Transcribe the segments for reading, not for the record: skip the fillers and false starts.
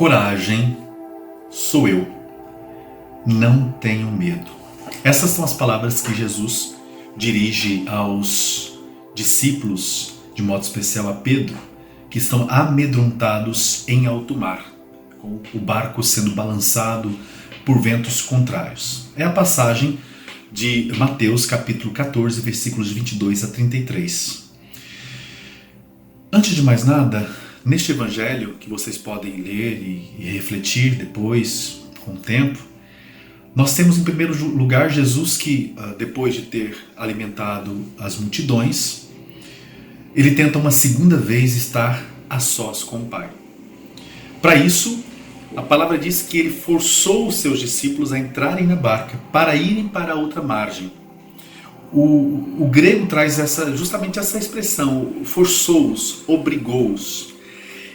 Coragem, sou eu. Não tenho medo. Essas são as palavras que Jesus dirige aos discípulos, de modo especial a Pedro, que estão amedrontados em alto mar, com o barco sendo balançado por ventos contrários. É a passagem de Mateus capítulo 14, versículos 22 a 33. Antes de mais nada, neste evangelho que vocês podem ler e refletir depois, com o tempo, nós temos em primeiro lugar Jesus que, depois de ter alimentado as multidões, ele tenta uma segunda vez estar a sós com o Pai. Para isso, a palavra diz que ele forçou os seus discípulos a entrarem na barca para irem para a outra margem. O grego traz justamente essa expressão, forçou-os, obrigou-os.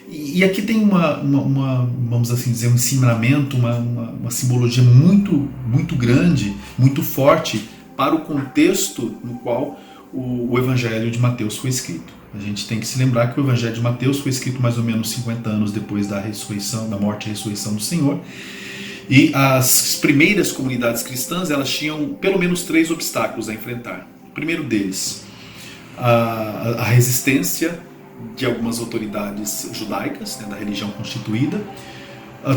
E aqui tem vamos assim dizer, um ensinamento, uma simbologia muito grande, muito forte para o contexto no qual o Evangelho de Mateus foi escrito. A gente tem que se lembrar que o Evangelho de Mateus foi escrito mais ou menos 50 anos depois da ressurreição, da morte e ressurreição do Senhor. E as primeiras comunidades cristãs, elas tinham pelo menos 3 obstáculos a enfrentar. O primeiro deles, a resistência de algumas autoridades judaicas, da religião constituída.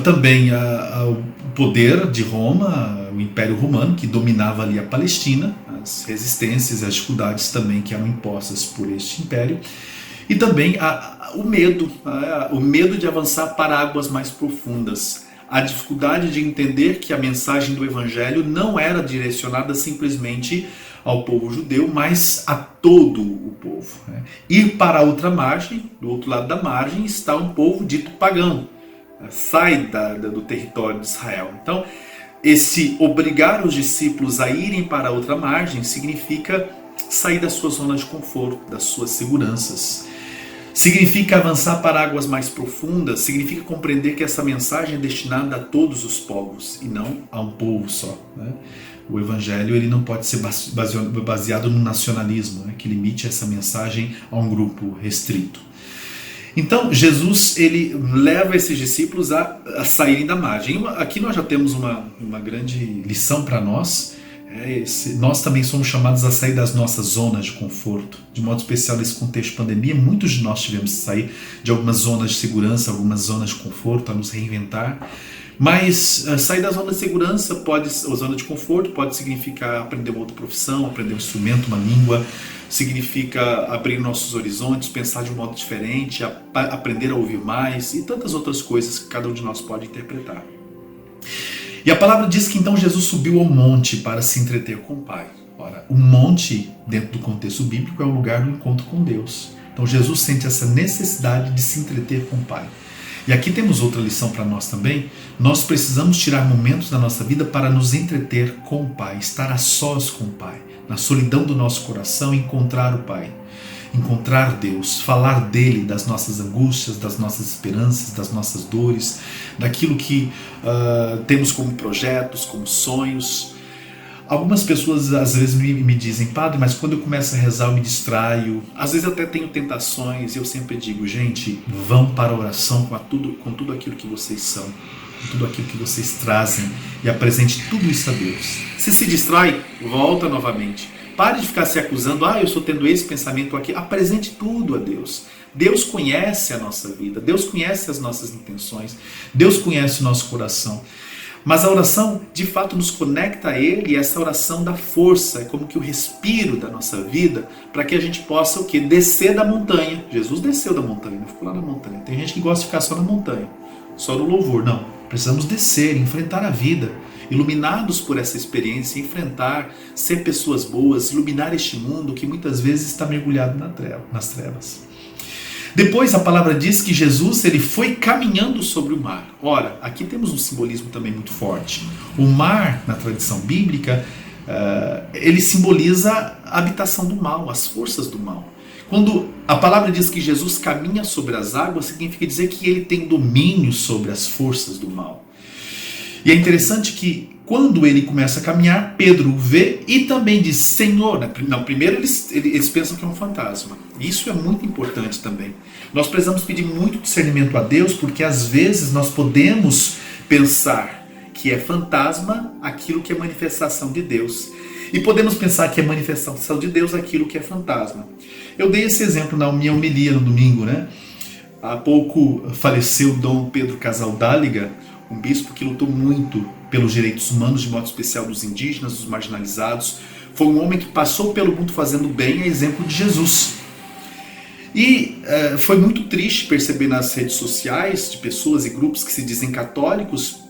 Também o poder de Roma, o Império Romano, que dominava ali a Palestina, as resistências e as dificuldades também que eram impostas por este império. E também o medo de avançar para águas mais profundas. A dificuldade de entender que a mensagem do Evangelho não era direcionada simplesmente ao povo judeu, mas a todo o povo. Ir para a outra margem, do outro lado da margem, está um povo dito pagão. Sai do território de Israel. Então, esse obrigar os discípulos a irem para a outra margem significa sair da sua zona de conforto, das suas seguranças. Significa avançar para águas mais profundas, significa compreender que essa mensagem é destinada a todos os povos e não a um povo só. O Evangelho ele não pode ser baseado no nacionalismo, que limite essa mensagem a um grupo restrito. Então, Jesus ele leva esses discípulos a saírem da margem. Aqui nós já temos uma grande lição para nós. Nós também somos chamados a sair das nossas zonas de conforto. De modo especial nesse contexto de pandemia, muitos de nós tivemos que sair de algumas zonas de segurança, algumas zonas de conforto, a nos reinventar. Mas sair da zona de segurança, ou zona de conforto, pode significar aprender uma outra profissão, aprender um instrumento, uma língua, significa abrir nossos horizontes, pensar de um modo diferente, aprender a ouvir mais e tantas outras coisas que cada um de nós pode interpretar. E a palavra diz que então Jesus subiu ao monte para se entreter com o Pai. Ora, o monte, dentro do contexto bíblico, é o lugar do encontro com Deus. Então Jesus sente essa necessidade de se entreter com o Pai. E aqui temos outra lição para nós também. Nós precisamos tirar momentos da nossa vida para nos entreter com o Pai, estar a sós com o Pai, na solidão do nosso coração, encontrar o Pai, encontrar Deus, falar dele, das nossas angústias, das nossas esperanças, das nossas dores, daquilo que temos como projetos, como sonhos. Algumas pessoas às vezes me dizem, padre, mas quando eu começo a rezar eu me distraio, às vezes até tenho tentações, e eu sempre digo, gente, vão para a oração com tudo aquilo que vocês são, com tudo aquilo que vocês trazem, e apresente tudo isso a Deus. Se distrai, volta novamente. Pare de ficar se acusando, eu estou tendo esse pensamento aqui, apresente tudo a Deus. Deus conhece a nossa vida, Deus conhece as nossas intenções, Deus conhece o nosso coração. Mas a oração, de fato, nos conecta a Ele, e essa oração dá força, é como que o respiro da nossa vida, para que a gente possa descer da montanha. Jesus desceu da montanha, não ficou lá na montanha. Tem gente que gosta de ficar só na montanha, só no louvor. Não, precisamos descer, enfrentar a vida, iluminados por essa experiência, enfrentar, ser pessoas boas, iluminar este mundo que muitas vezes está mergulhado nas trevas. Depois a palavra diz que Jesus ele foi caminhando sobre o mar. Ora, aqui temos um simbolismo também muito forte. O mar, na tradição bíblica, ele simboliza a habitação do mal, as forças do mal. Quando a palavra diz que Jesus caminha sobre as águas, significa dizer que ele tem domínio sobre as forças do mal. E é interessante que quando ele começa a caminhar, Pedro vê e também diz, Senhor, né? Não, primeiro eles pensam que é um fantasma. Isso é muito importante também. Nós precisamos pedir muito discernimento a Deus, porque às vezes nós podemos pensar que é fantasma aquilo que é manifestação de Deus. E podemos pensar que é manifestação de Deus aquilo que é fantasma. Eu dei esse exemplo na minha homilia no domingo, né? Há pouco faleceu Dom Pedro Casaldáliga, um bispo que lutou muito pelos direitos humanos, de modo especial dos indígenas, dos marginalizados. Foi um homem que passou pelo mundo fazendo bem, a exemplo de Jesus. E foi muito triste perceber nas redes sociais de pessoas e grupos que se dizem católicos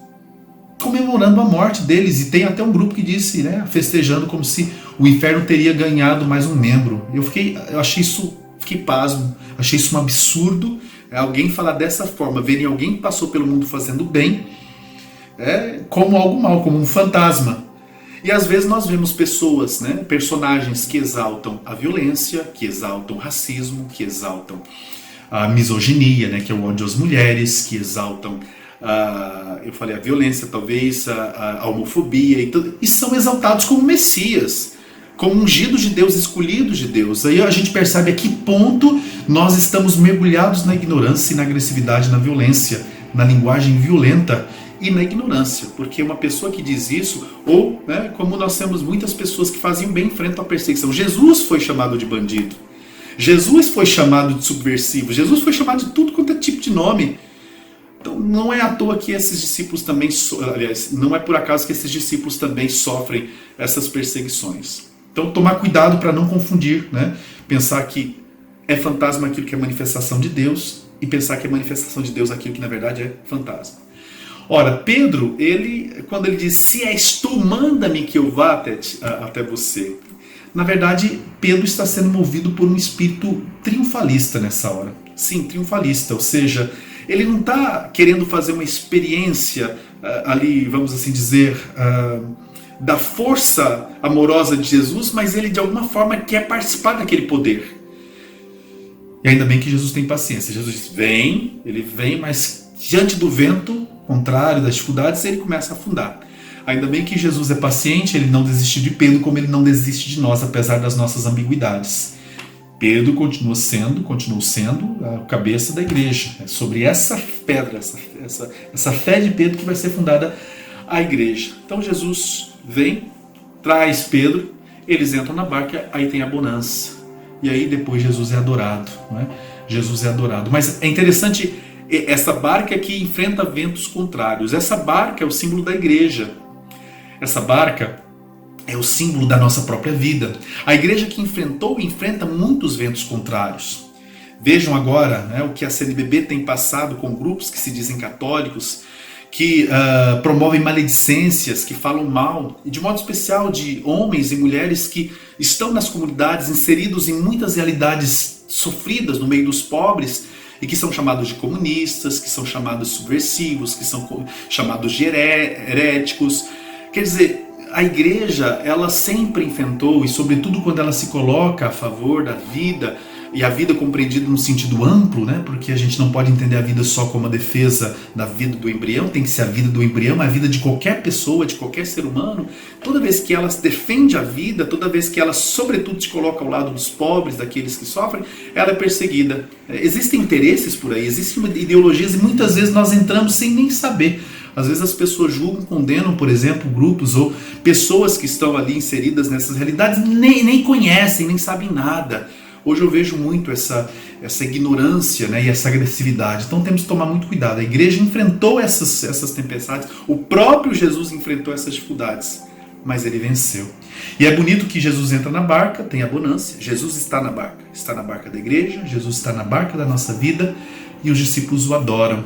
comemorando a morte deles, e tem até um grupo que disse, né, festejando como se o inferno teria ganhado mais um membro. Fiquei pasmo, achei isso um absurdo, alguém falar dessa forma, verem alguém que passou pelo mundo fazendo bem, como algo mal, como um fantasma. E às vezes nós vemos pessoas, né, personagens que exaltam a violência, que exaltam o racismo, que exaltam a misoginia, né, que é o ódio às mulheres, que exaltam a violência, talvez, a homofobia, e são exaltados como Messias, como ungidos de Deus, escolhidos de Deus. Aí a gente percebe a que ponto nós estamos mergulhados na ignorância e na agressividade, na violência, na linguagem violenta e na ignorância, porque uma pessoa que diz isso, ou, né, como nós temos muitas pessoas que faziam bem frente à perseguição. Jesus foi chamado de bandido, Jesus foi chamado de subversivo, Jesus foi chamado de tudo quanto é tipo de nome. Então não é à toa que esses discípulos também, aliás, não é por acaso que esses discípulos também sofrem essas perseguições. Então tomar cuidado para não confundir, né? Pensar que é fantasma aquilo que é manifestação de Deus e pensar que é manifestação de Deus aquilo que na verdade é fantasma. Ora, Pedro, quando ele diz, se és tu, manda-me que eu vá até você. Na verdade, Pedro está sendo movido por um espírito triunfalista nessa hora. Sim, triunfalista, ou seja, ele não está querendo fazer uma experiência ali, vamos assim dizer, da força amorosa de Jesus, mas ele de alguma forma quer participar daquele poder. E ainda bem que Jesus tem paciência. Jesus diz, vem, ele vem, mas diante do vento contrário, das dificuldades, ele começa a afundar. Ainda bem que Jesus é paciente, ele não desistiu de Pedro, como ele não desiste de nós, apesar das nossas ambiguidades. Pedro continuou sendo a cabeça da igreja. É sobre essa pedra, essa fé de Pedro que vai ser fundada a igreja. Então Jesus vem, traz Pedro, eles entram na barca, aí tem a bonança. E aí depois Jesus é adorado. Não é? Jesus é adorado. Mas é interessante, essa barca que enfrenta ventos contrários. Essa barca é o símbolo da igreja. Essa barca é o símbolo da nossa própria vida. A igreja que enfrentou e enfrenta muitos ventos contrários. Vejam agora, né, o que a CNBB tem passado com grupos que se dizem católicos, que promovem maledicências, que falam mal, e de modo especial de homens e mulheres que estão nas comunidades, inseridos em muitas realidades sofridas no meio dos pobres, e que são chamados de comunistas, que são chamados de subversivos, que são chamados de heréticos. Quer dizer, a igreja, ela sempre enfrentou, e sobretudo quando ela se coloca a favor da vida, e a vida compreendida no sentido amplo, né? Porque a gente não pode entender a vida só como a defesa da vida do embrião, tem que ser a vida do embrião, a vida de qualquer pessoa, de qualquer ser humano. Toda vez que ela defende a vida, toda vez que ela sobretudo se coloca ao lado dos pobres, daqueles que sofrem, ela é perseguida. Existem interesses por aí, existem ideologias, e muitas vezes nós entramos sem nem saber. Às vezes as pessoas julgam, condenam, por exemplo, grupos ou pessoas que estão ali inseridas nessas realidades, nem conhecem, nem sabem nada. Hoje eu vejo muito essa ignorância, né, e essa agressividade. Então temos que tomar muito cuidado. A igreja enfrentou essas tempestades, o próprio Jesus enfrentou essas dificuldades, mas ele venceu. E é bonito que Jesus entra na barca, tem a bonança, Jesus está na barca da igreja, Jesus está na barca da nossa vida, e os discípulos o adoram.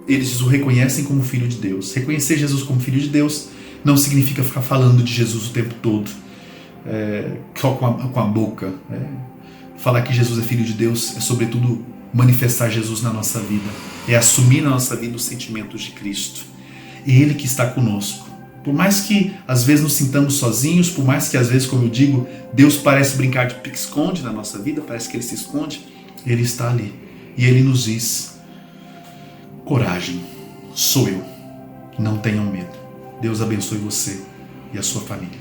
Eles o reconhecem como Filho de Deus. Reconhecer Jesus como Filho de Deus não significa ficar falando de Jesus o tempo todo, só com a boca. Falar que Jesus é Filho de Deus é, sobretudo, manifestar Jesus na nossa vida. É assumir na nossa vida os sentimentos de Cristo. É Ele que está conosco. Por mais que, às vezes, nos sintamos sozinhos, por mais que, às vezes, como eu digo, Deus parece brincar de pique-esconde na nossa vida, parece que Ele se esconde, Ele está ali. E Ele nos diz, coragem, sou eu. Não tenham medo. Deus abençoe você e a sua família.